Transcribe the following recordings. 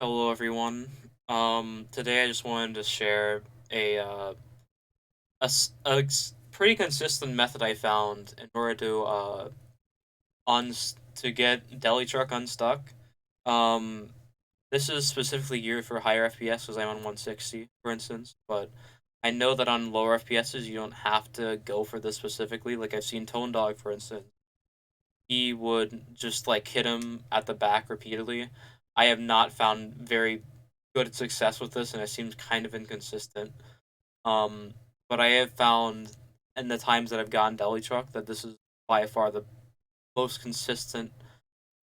Hello everyone. Today I just wanted to share a pretty consistent method I found in order to to get Deli Truck unstuck. Um, this is specifically geared for higher FPS because I'm on 160, for instance. But I know that on lower FPSs you don't have to go for this specifically. Like I've seen Tone Dog, for instance, he would just like hit him at the back repeatedly. I have not found very good success with this, and it seems kind of inconsistent. Um, but I have found in the times that I've gotten Deli Truck that this is by far the most consistent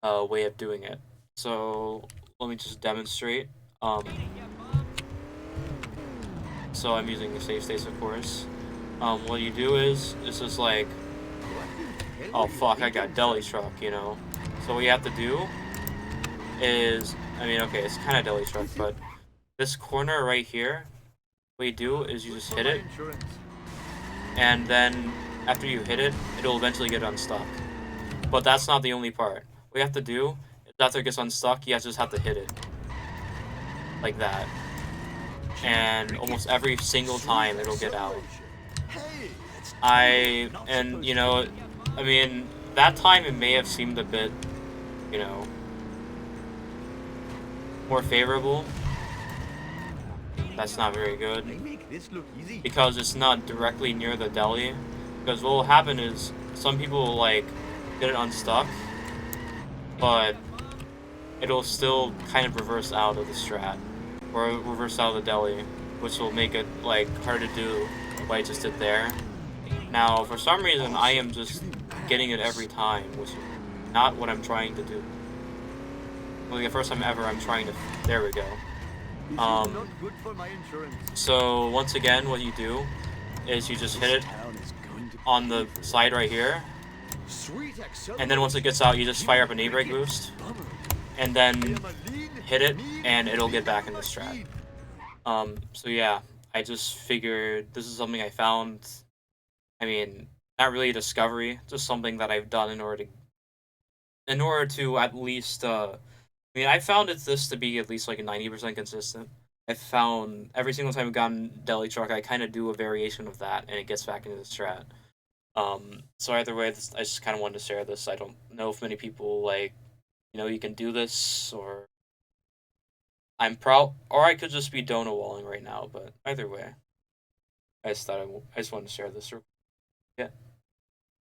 way of doing it. So let me just demonstrate. Um, so I'm using the save states, of course. What you do is this is like, oh fuck, I got Deli Truck, you know. So what you have to do is, I mean, okay, it's kind of Deli Truck, but this corner right here, what you do is you just hit it, and then after you hit it, it'll eventually get unstuck. But that's not the only part. What you have to do is after it gets unstuck, you just have to hit it like that, and almost every single time it'll get out. You know, I mean, that time it may have seemed a bit, you know, more favorable. That's not very good because it's not directly near the deli. Because what will happen is some people will like get it unstuck, but it'll still kind of reverse out of the strat or reverse out of the deli, which will make it like hard to do what I just did there. Now, for some reason, I am just getting it every time, which is not what I'm trying to do. Like the first time ever, I'm trying to. There we go. Um, so once again, what you do is you just hit it on the side right here, and then once it gets out, you just fire up an E-brake boost, and then hit it, and it'll get back in the strat. So yeah, I just figured this is something I found. I mean, not really a discovery, just something that I've done in order to at least I mean, I found this to be at least like 90% consistent. I found every single time I've gotten Deli Truck, I kind of do a variation of that, and it gets back into the strat. So either way, I just kind of wanted to share this. I don't know if many people like, you can do this, or or I could just be Dona walling right now. But either way, I just wanted to share this. Yeah.